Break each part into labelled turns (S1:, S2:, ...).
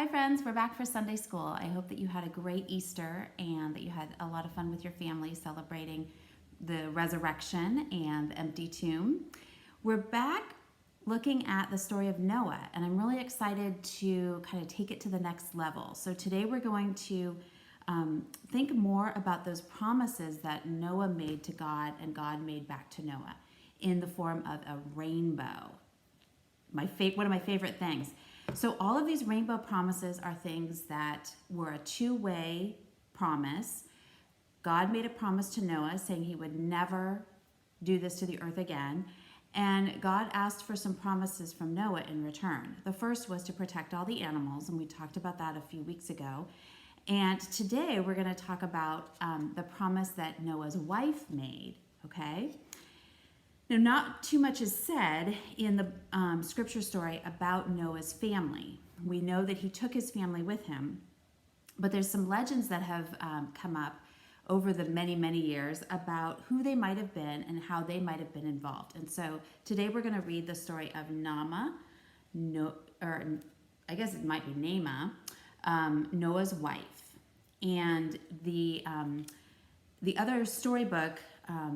S1: Hi friends, we're back for Sunday school. I hope that you had a great Easter and that you had a lot of fun with your family celebrating the resurrection and the empty tomb. We're back looking at the story of Noah, and I'm really excited to kind of take it to the next level. So today we're going to think more about those promises that Noah made to God and God made back to Noah in the form of a rainbow. One of my favorite things. So all of these rainbow promises are things that were a two-way promise. God made a promise to Noah saying he would never do this to the earth again. And God asked for some promises from Noah in return. The first was to protect all the animals, and we talked about that a few weeks ago. And today we're going to talk about the promise that Noah's wife made, okay? Now, not too much is said in the scripture story about Noah's family. We know that he took his family with him, but there's some legends that have come up over the many, many years about who they might have been and how they might have been involved. And so today we're going to read the story of I guess it might be Naamah, Noah's wife. And the other storybook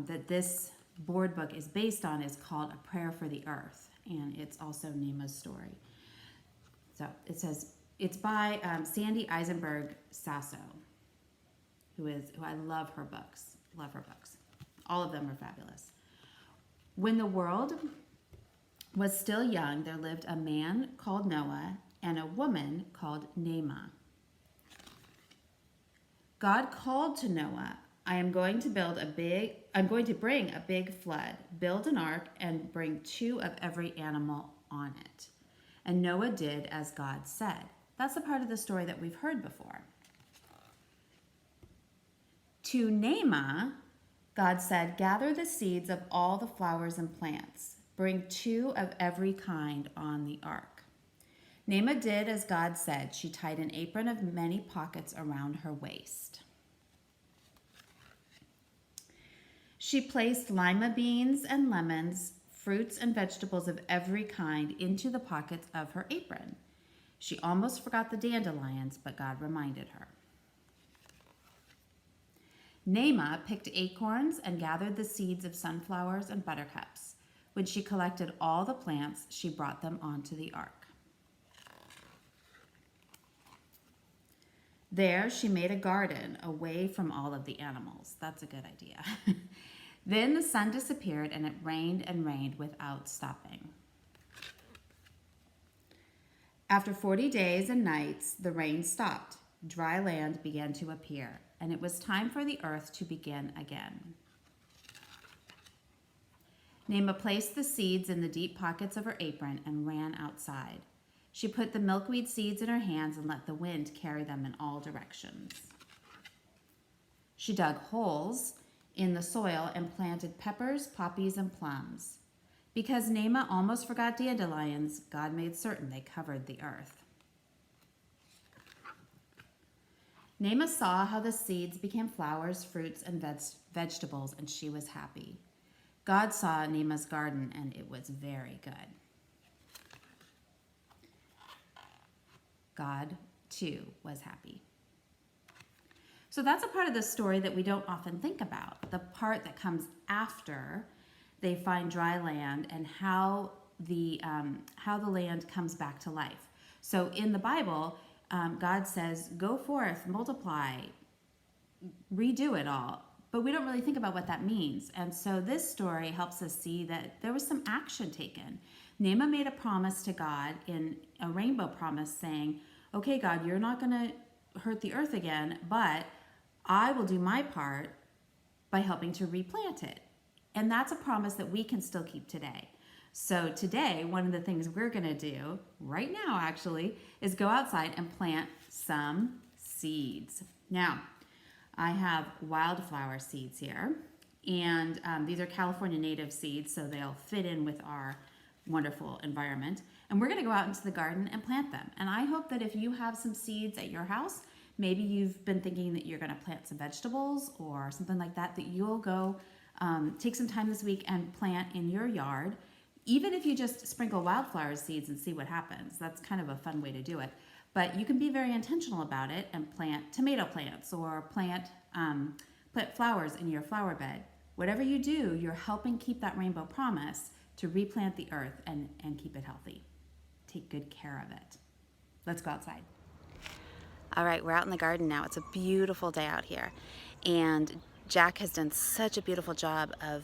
S1: that this board book is based on is called A Prayer for the Earth, and it's also Naamah's story. So it says it's by Sandy Eisenberg Sasso, who I love her books. All of them are fabulous. When the world was still young, there lived a man called Noah and a woman called Naamah. God called to Noah, I'm going to bring a big flood, build an ark, and bring 2 of every animal on it. And Noah did as God said. That's the part of the story that we've heard before. To Naamah, God said, gather the seeds of all the flowers and plants. Bring 2 of every kind on the ark. Naamah did as God said. She tied an apron of many pockets around her waist. She placed lima beans and lemons, fruits and vegetables of every kind into the pockets of her apron. She almost forgot the dandelions, but God reminded her. Naamah picked acorns and gathered the seeds of sunflowers and buttercups. When she collected all the plants, she brought them onto the ark. There, she made a garden away from all of the animals. That's a good idea. Then the sun disappeared and it rained and rained without stopping. After 40 days and nights, the rain stopped. Dry land began to appear, and it was time for the earth to begin again. Naamah placed the seeds in the deep pockets of her apron and ran outside. She put the milkweed seeds in her hands and let the wind carry them in all directions. She dug holes in the soil and planted peppers, poppies, and plums. Because Naamah almost forgot dandelions, God made certain they covered the earth. Naamah saw how the seeds became flowers, fruits, and vegetables, and she was happy. God saw Naamah's garden, and it was very good. God, too, was happy. So that's a part of the story that we don't often think about, the part that comes after they find dry land and how the land comes back to life. So in the Bible, God says, go forth, multiply, redo it all. But we don't really think about what that means. And so this story helps us see that there was some action taken. Naamah made a promise to God in a rainbow promise saying, okay, God, you're not going to hurt the earth again, but I will do my part by helping to replant it. And that's a promise that we can still keep today. So today, one of the things we're going to do, right now actually, is go outside and plant some seeds. Now, I have wildflower seeds here, and these are California native seeds, so they'll fit in with our wonderful environment. And we're going to go out into the garden and plant them. And I hope that if you have some seeds at your house, maybe you've been thinking that you're going to plant some vegetables or something like that, that you'll go take some time this week and plant in your yard. Even if you just sprinkle wildflower seeds and see what happens. That's kind of a fun way to do it. But you can be very intentional about it and plant tomato plants or plant flowers in your flower bed. Whatever you do, you're helping keep that rainbow promise to replant the earth and keep it healthy. Take good care of it. Let's go outside. All right, we're out in the garden now. It's a beautiful day out here. And Jack has done such a beautiful job of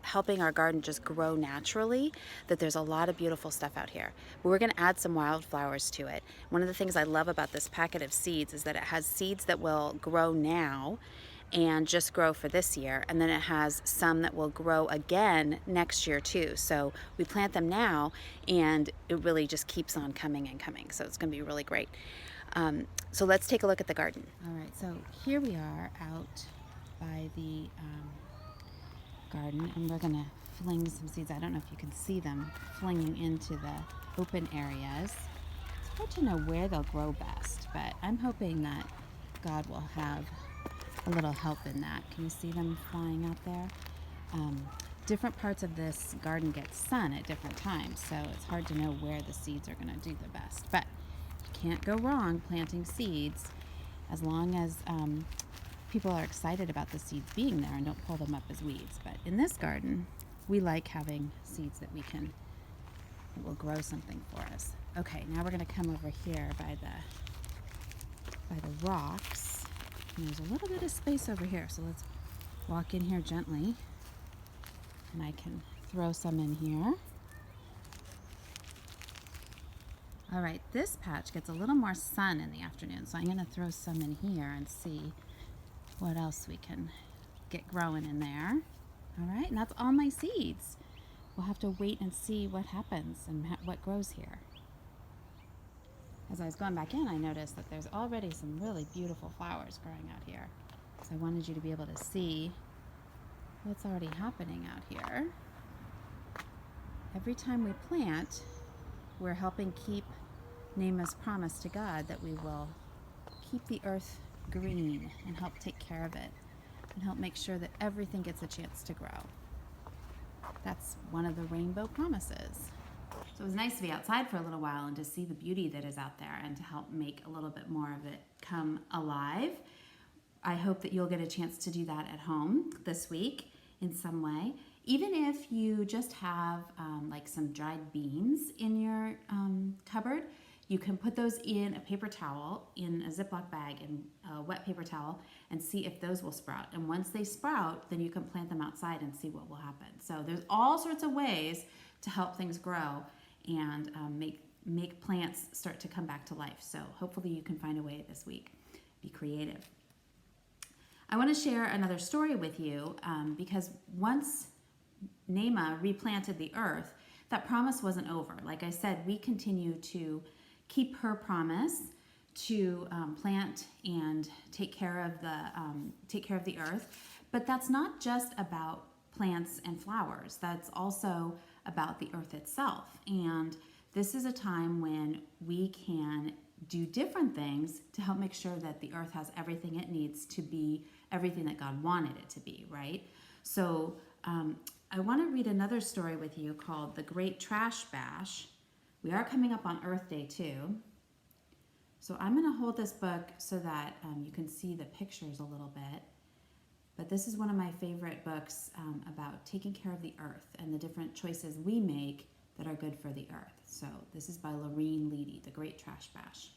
S1: helping our garden just grow naturally that there's a lot of beautiful stuff out here. But we're going to add some wildflowers to it. One of the things I love about this packet of seeds is that it has seeds that will grow now and just grow for this year, and then it has some that will grow again next year too. So we plant them now and it really just keeps on coming and coming. So it's going to be really great. So let's take a look at the garden. All right, so here we are out by the garden, and we're gonna fling some seeds. I don't know if you can see them flinging into the open areas. It's hard to know where they'll grow best, but I'm hoping that God will have a little help in that. Can you see them flying out there? Different parts of this garden get sun at different times, so it's hard to know where the seeds are gonna do the best. But you can't go wrong planting seeds as long as people are excited about the seeds being there and don't pull them up as weeds. But in this garden, we like having seeds that that will grow something for us. Okay, now we're going to come over here by the rocks. And there's a little bit of space over here, so let's walk in here gently. And I can throw some in here. All right, this patch gets a little more sun in the afternoon, so I'm going to throw some in here and see what else we can get growing in there. All right, and that's all my seeds. We'll have to wait and see what happens and what grows here. As I was going back in, I noticed that there's already some really beautiful flowers growing out here. So I wanted you to be able to see what's already happening out here. Every time we plant, we're helping keep Nama's promise to God that we will keep the earth green and help take care of it and help make sure that everything gets a chance to grow. That's one of the rainbow promises. So it was nice to be outside for a little while and to see the beauty that is out there and to help make a little bit more of it come alive. I hope that you'll get a chance to do that at home this week in some way. Even if you just have like some dried beans in your cupboard, you can put those in a paper towel, in a Ziploc bag, and a wet paper towel, and see if those will sprout. And once they sprout, then you can plant them outside and see what will happen. So there's all sorts of ways to help things grow and make plants start to come back to life. So hopefully you can find a way this week. Be creative. I want to share another story with you because once Nama replanted the earth, that promise wasn't over. Like I said, we continue to keep her promise to plant and take care of the earth. But that's not just about plants and flowers. That's also about the earth itself. And this is a time when we can do different things to help make sure that the earth has everything it needs to be everything that God wanted it to be, right? So I want to read another story with you called The Great Trash Bash. We are coming up on Earth Day too. So I'm going to hold this book so that you can see the pictures a little bit. But this is one of my favorite books about taking care of the earth and the different choices we make that are good for the earth. So this is by Lorene Leedy, The Great Trash Bash.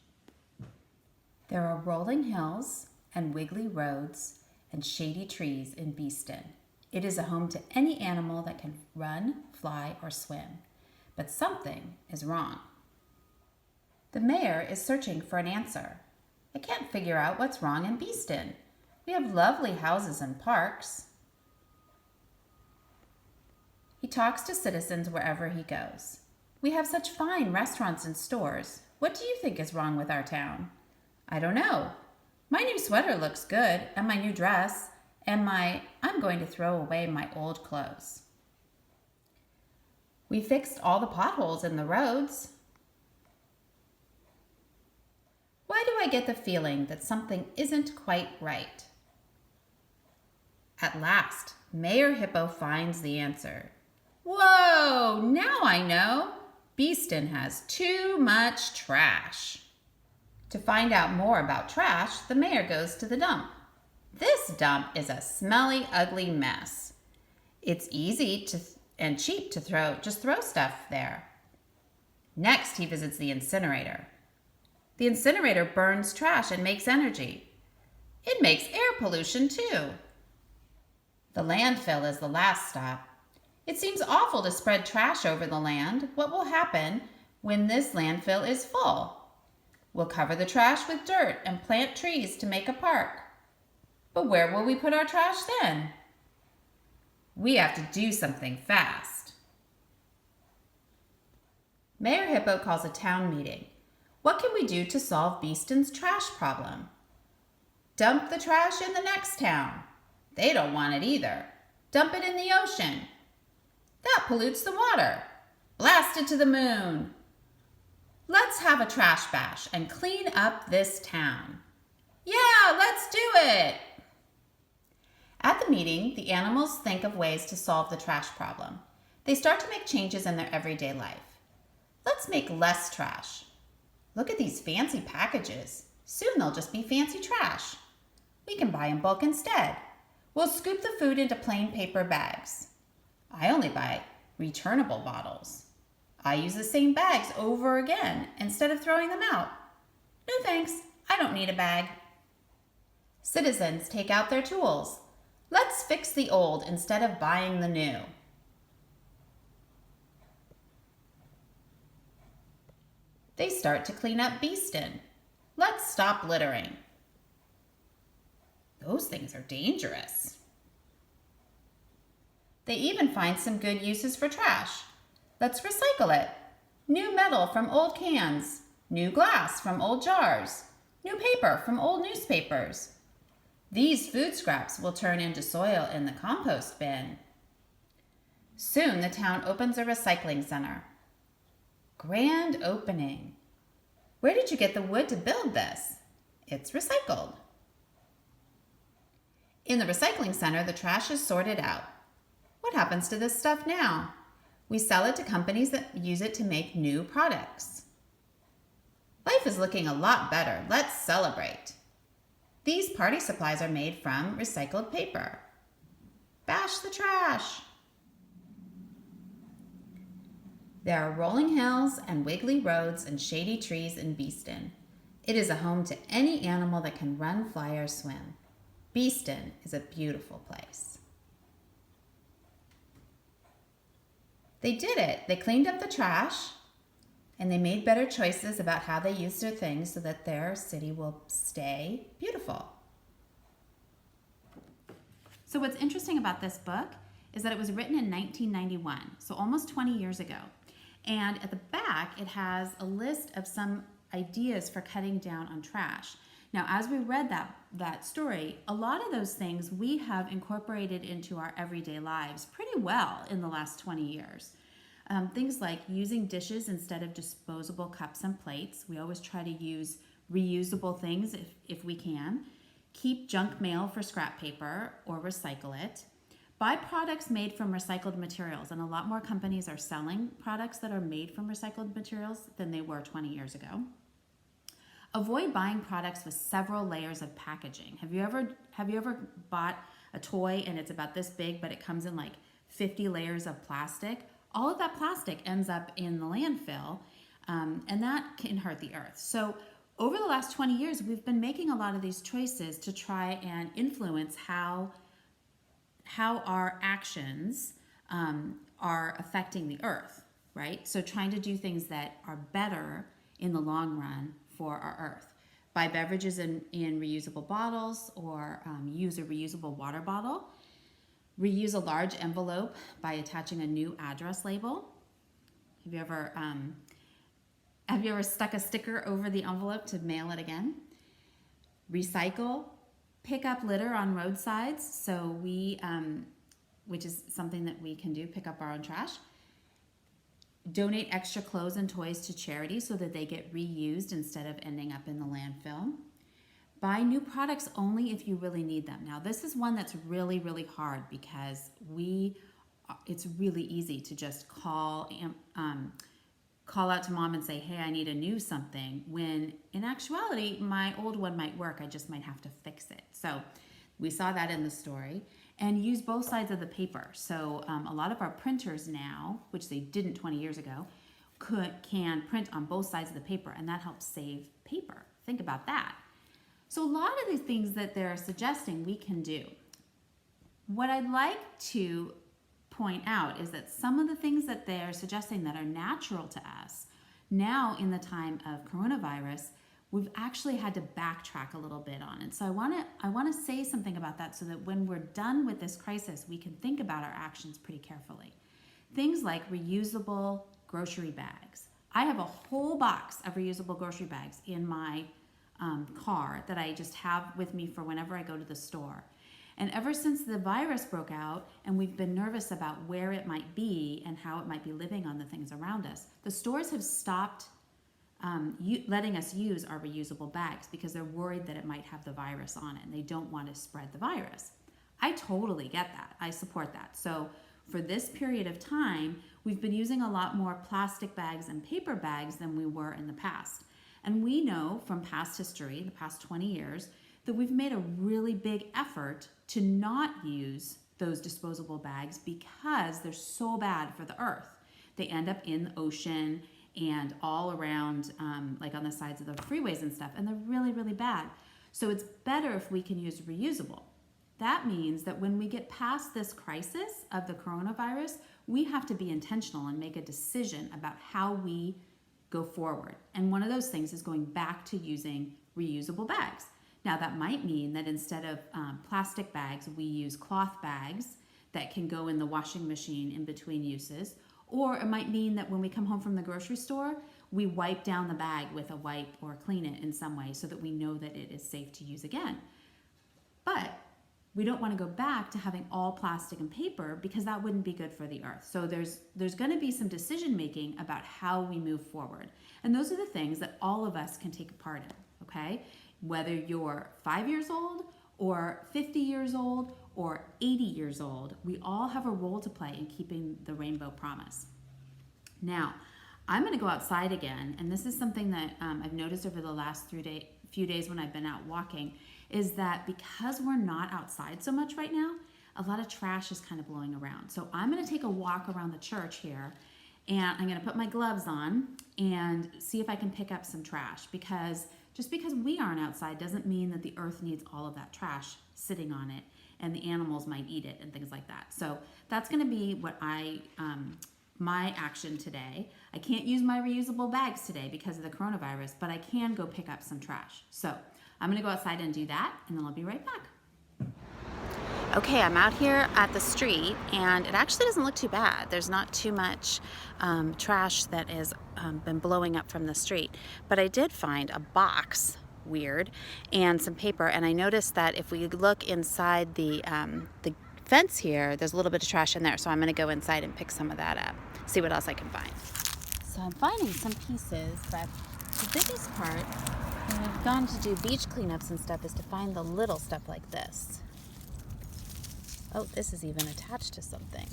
S1: There are rolling hills and wiggly roads and shady trees in Beeston. It is a home to any animal that can run, fly, or swim. But something is wrong. The mayor is searching for an answer. I can't figure out what's wrong in Beeston. We have lovely houses and parks. He talks to citizens wherever he goes. We have such fine restaurants and stores. What do you think is wrong with our town? I don't know. My new sweater looks good, and my new dress, and I'm going to throw away my old clothes. We fixed all the potholes in the roads. Why do I get the feeling that something isn't quite right? At last, Mayor Hippo finds the answer. Whoa, now I know. Beeston has too much trash. To find out more about trash, the mayor goes to the dump. This dump is a smelly, ugly mess. It's easy and cheap to just throw stuff there. Next, he visits the incinerator. The incinerator burns trash and makes energy. It makes air pollution too. The landfill is the last stop. It seems awful to spread trash over the land. What will happen when this landfill is full? We'll cover the trash with dirt and plant trees to make a park. But where will we put our trash then? We have to do something fast. Mayor Hippo calls a town meeting. What can we do to solve Beeston's trash problem? Dump the trash in the next town. They don't want it either. Dump it in the ocean. That pollutes the water. Blast it to the moon. Let's have a trash bash and clean up this town. Yeah, let's do it. At the meeting, the animals think of ways to solve the trash problem. They start to make changes in their everyday life. Let's make less trash. Look at these fancy packages. Soon they'll just be fancy trash. We can buy in bulk instead. We'll scoop the food into plain paper bags. I only buy returnable bottles. I use the same bags over again instead of throwing them out. No thanks, I don't need a bag. Citizens take out their tools. Let's fix the old instead of buying the new. They start to clean up Beeston. Let's stop littering. Those things are dangerous. They even find some good uses for trash. Let's recycle it. New metal from old cans, new glass from old jars, new paper from old newspapers. These food scraps will turn into soil in the compost bin. Soon the town opens a recycling center. Grand opening. Where did you get the wood to build this? It's recycled. In the recycling center, the trash is sorted out. What happens to this stuff now? We sell it to companies that use it to make new products. Life is looking a lot better. Let's celebrate. These party supplies are made from recycled paper. Bash the trash. There are rolling hills and wiggly roads and shady trees in Beeston. It is a home to any animal that can run, fly, or swim. Beeston is a beautiful place. They did it. They cleaned up the trash and they made better choices about how they use their things so that their city will stay beautiful. So what's interesting about this book is that it was written in 1991, so almost 20 years ago. And at the back, it has a list of some ideas for cutting down on trash. Now, as we read that story, a lot of those things we have incorporated into our everyday lives pretty well in the last 20 years. Things like using dishes instead of disposable cups and plates. We always try to use reusable things if we can. Keep junk mail for scrap paper or recycle it. Buy products made from recycled materials, and a lot more companies are selling products that are made from recycled materials than they were 20 years ago. Avoid buying products with several layers of packaging. Have you ever bought a toy and it's about this big, but it comes in like 50 layers of plastic? All of that plastic ends up in the landfill, and that can hurt the earth. So over the last 20 years, we've been making a lot of these choices to try and influence how our actions are affecting the earth, right? So trying to do things that are better in the long run for our earth. Buy beverages in reusable bottles, or use a reusable water bottle. Reuse a large envelope by attaching a new address label. Have you ever stuck a sticker over the envelope to mail it again? Recycle. Pick up litter on roadsides. So which is something that we can do, pick up our own trash. Donate extra clothes and toys to charity so that they get reused instead of ending up in the landfill. Buy new products only if you really need them. Now, this is one that's really, really hard because it's really easy to just call call out to mom and say, hey, I need a new something, when in actuality, my old one might work. I just might have to fix it. So we saw that in the story. And use both sides of the paper. So a lot of our printers now, which they didn't 20 years ago, can print on both sides of the paper, and that helps save paper. Think about that. So a lot of these things that they're suggesting we can do. What I'd like to point out is that some of the things that they're suggesting that are natural to us, now in the time of coronavirus, we've actually had to backtrack a little bit on it. So I want to say something about that so that when we're done with this crisis, we can think about our actions pretty carefully. Things like reusable grocery bags. I have a whole box of reusable grocery bags in my car that I just have with me for whenever I go to the store. And ever since the virus broke out and we've been nervous about where it might be and how it might be living on the things around us, the stores have stopped letting us use our reusable bags because they're worried that it might have the virus on it and they don't want to spread the virus. I totally get that. I support that. So for this period of time, we've been using a lot more plastic bags and paper bags than we were in the past. And we know from past history, the past 20 years, that we've made a really big effort to not use those disposable bags because they're so bad for the earth. They end up in the ocean and all around, like on the sides of the freeways and stuff, and they're really, really bad. So it's better if we can use reusable. That means that when we get past this crisis of the coronavirus, we have to be intentional and make a decision about how we go forward. And one of those things is going back to using reusable bags. Now that might mean that instead of plastic bags, we use cloth bags that can go in the washing machine in between uses. Or it might mean that when we come home from the grocery store, we wipe down the bag with a wipe or clean it in some way so that we know that it is safe to use again. But we don't want to go back to having all plastic and paper because that wouldn't be good for the earth. So there's going to be some decision making about how we move forward. And those are the things that all of us can take a part in, okay? Whether you're 5 years old or 50 years old or 80 years old, we all have a role to play in keeping the rainbow promise. Now, I'm going to go outside again, and this is something that I've noticed over the last few days when I've been out walking, is that because we're not outside so much right now, a lot of trash is kind of blowing around. So I'm going to take a walk around the church here, and I'm going to put my gloves on and see if I can pick up some trash, because just because we aren't outside doesn't mean that the earth needs all of that trash sitting on it, and the animals might eat it and things like that. So that's going to be what my action today. I can't use my reusable bags today because of the coronavirus, but I can go pick up some trash. So I'm going to go outside and do that, and then I'll be right back. Okay, I'm out here at the street, and it actually doesn't look too bad. There's not too much trash that has been blowing up from the street, but I did find a box, weird, and some paper, and I noticed that if we look inside the fence here, there's a little bit of trash in there, so I'm going to go inside and pick some of that up, see what else I can find. So I'm finding some pieces, but the biggest part when I've gone to do beach cleanups and stuff is to find the little stuff like this. Oh, this is even attached to something,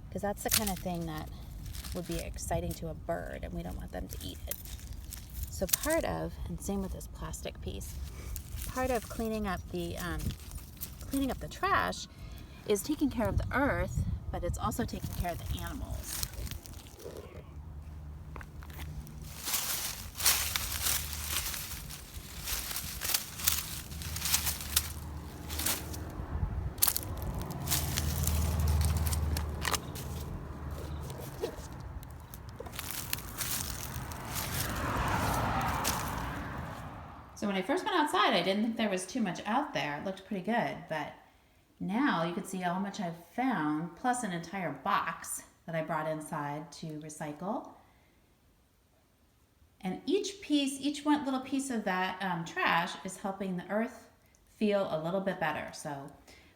S1: because that's the kind of thing that would be exciting to a bird, and we don't want them to eat it. So part of, and same with this plastic piece, part of cleaning up the trash is taking care of the earth, but it's also taking care of the animals. So when I first went outside, I didn't think there was too much out there. It looked pretty good, but now you can see how much I've found, plus an entire box that I brought inside to recycle. And each one little piece of that trash is helping the earth feel a little bit better. So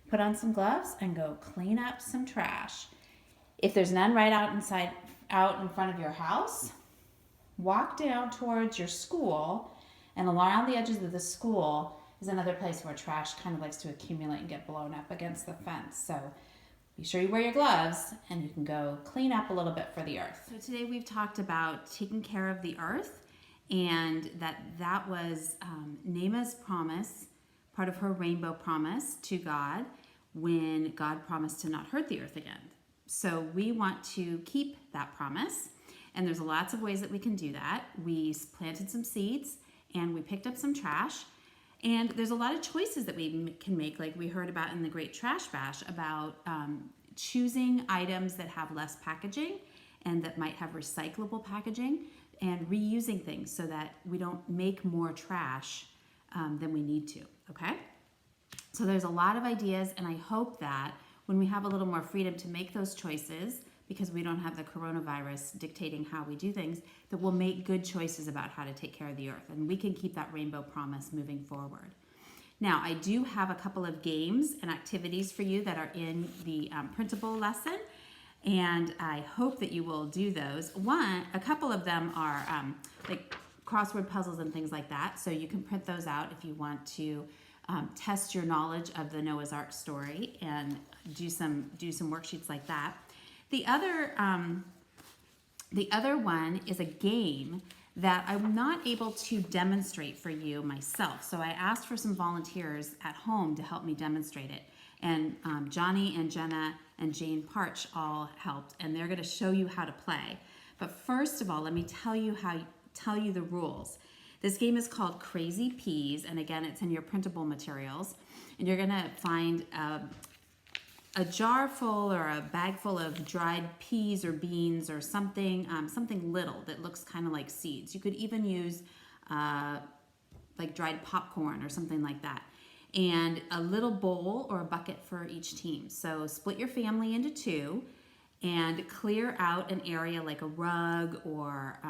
S1: put on some gloves and go clean up some trash. If there's none right out in front of your house, walk down towards your school, and around the edges of the school is another place where trash kind of likes to accumulate and get blown up against the fence. So be sure you wear your gloves and you can go clean up a little bit for the earth. So today we've talked about taking care of the earth, and that was Nama's promise, part of her rainbow promise to God when God promised to not hurt the earth again. So we want to keep that promise, and there's lots of ways that we can do that. We planted some seeds and we picked up some trash. And there's a lot of choices that we can make, like we heard about in the Great Trash Bash, about choosing items that have less packaging and that might have recyclable packaging, and reusing things so that we don't make more trash than we need to, okay? So there's a lot of ideas, and I hope that when we have a little more freedom to make those choices, because we don't have the coronavirus dictating how we do things, that we'll make good choices about how to take care of the earth, and we can keep that rainbow promise moving forward. Now, I do have a couple of games and activities for you that are in the printable lesson, and I hope that you will do those. A couple of them are like crossword puzzles and things like that, so you can print those out if you want to test your knowledge of the Noah's Ark story and do some worksheets like that. The other one is a game that I'm not able to demonstrate for you myself. So I asked for some volunteers at home to help me demonstrate it. And Johnny and Jenna and Jane Parch all helped, and they're gonna show you how to play. But first of all, let me tell you the rules. This game is called Crazy Peas, and again, it's in your printable materials. And you're gonna find a jar full or a bag full of dried peas or beans or something little that looks kind of like seeds. You could even use like dried popcorn or something like that. And a little bowl or a bucket for each team. So split your family into two and clear out an area like a rug or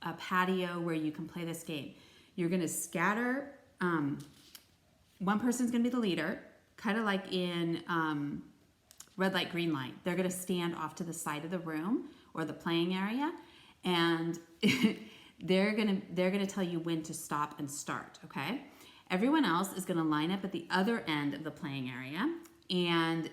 S1: a patio where you can play this game. You're gonna scatter, one person's gonna be the leader, kind of like in red light, green light. They're gonna stand off to the side of the room or the playing area, and they're gonna tell you when to stop and start, okay? Everyone else is gonna line up at the other end of the playing area, and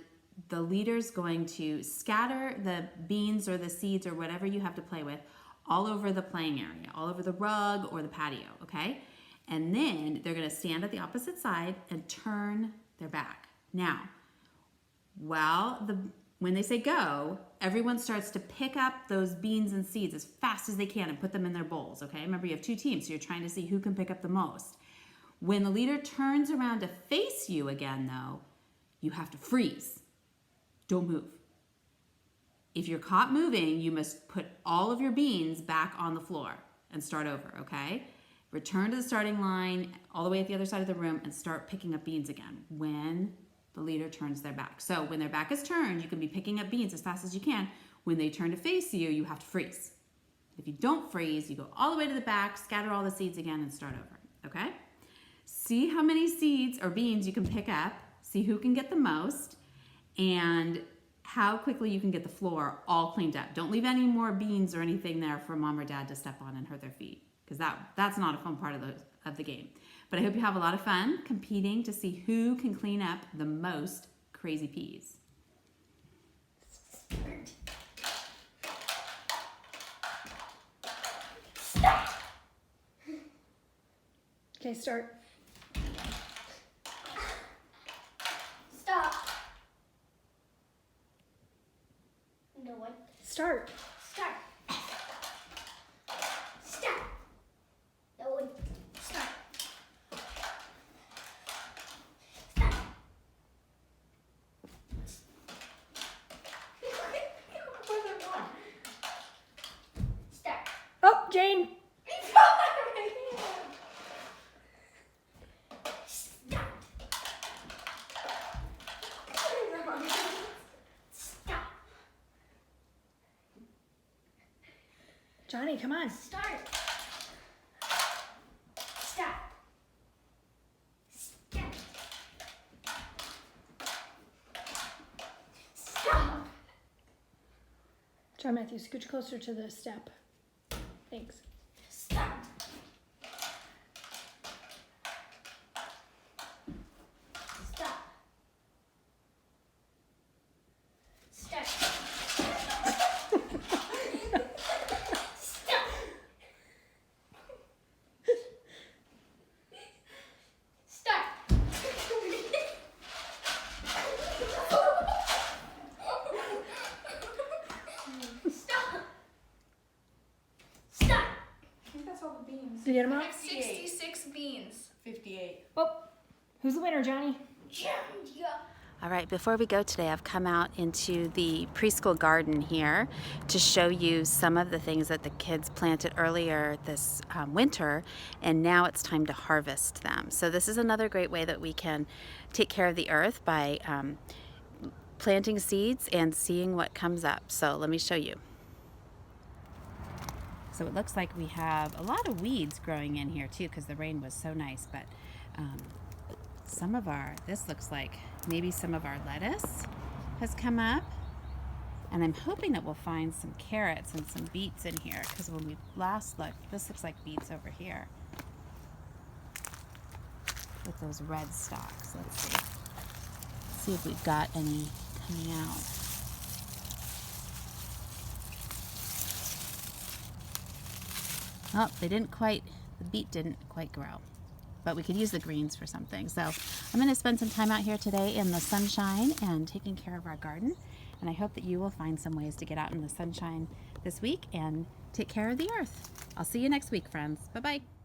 S1: the leader's going to scatter the beans or the seeds or whatever you have to play with all over the playing area, all over the rug or the patio, okay? And then they're gonna stand at the opposite side and turn their back. Now, when they say go, everyone starts to pick up those beans and seeds as fast as they can and put them in their bowls, okay? Remember, you have two teams, so you're trying to see who can pick up the most. When the leader turns around to face you again, though, you have to freeze. Don't move. If you're caught moving, you must put all of your beans back on the floor and start over, okay? Return to the starting line all the way at the other side of the room and start picking up beans again when the leader turns their back. So when their back is turned, you can be picking up beans as fast as you can. When they turn to face you, you have to freeze. If you don't freeze, you go all the way to the back, scatter all the seeds again, and start over, okay? See how many seeds or beans you can pick up, see who can get the most, and how quickly you can get the floor all cleaned up. Don't leave any more beans or anything there for mom or dad to step on and hurt their feet, because that's not a fun part of the game. But I hope you have a lot of fun competing to see who can clean up the most crazy peas.
S2: Okay, start.
S3: Stop. No one.
S2: Start.
S3: Start. Stop. No one. Start. Stop. Start.
S2: Oh, Jane. Johnny, come on.
S3: Start. Stop. Stop. Stop.
S2: John Matthew, scooch closer to the step. Thanks.
S3: Stop. Stop.
S2: Did you get them
S4: I
S2: all?
S4: have 66 beans.
S5: 58.
S2: Oh, who's the winner, Johnny?
S3: Yeah.
S1: All right, before we go today, I've come out into the preschool garden here to show you some of the things that the kids planted earlier this winter, and now it's time to harvest them. So this is another great way that we can take care of the earth by planting seeds and seeing what comes up. So let me show you. So it looks like we have a lot of weeds growing in here too, because the rain was so nice, but some of this looks like maybe some of our lettuce has come up, and I'm hoping that we'll find some carrots and some beets in here, because when we last looked, this looks like beets over here with those red stalks. Let's see if we've got any coming out. Oh, the beet didn't quite grow. But we could use the greens for something. So I'm going to spend some time out here today in the sunshine and taking care of our garden. And I hope that you will find some ways to get out in the sunshine this week and take care of the earth. I'll see you next week, friends. Bye-bye.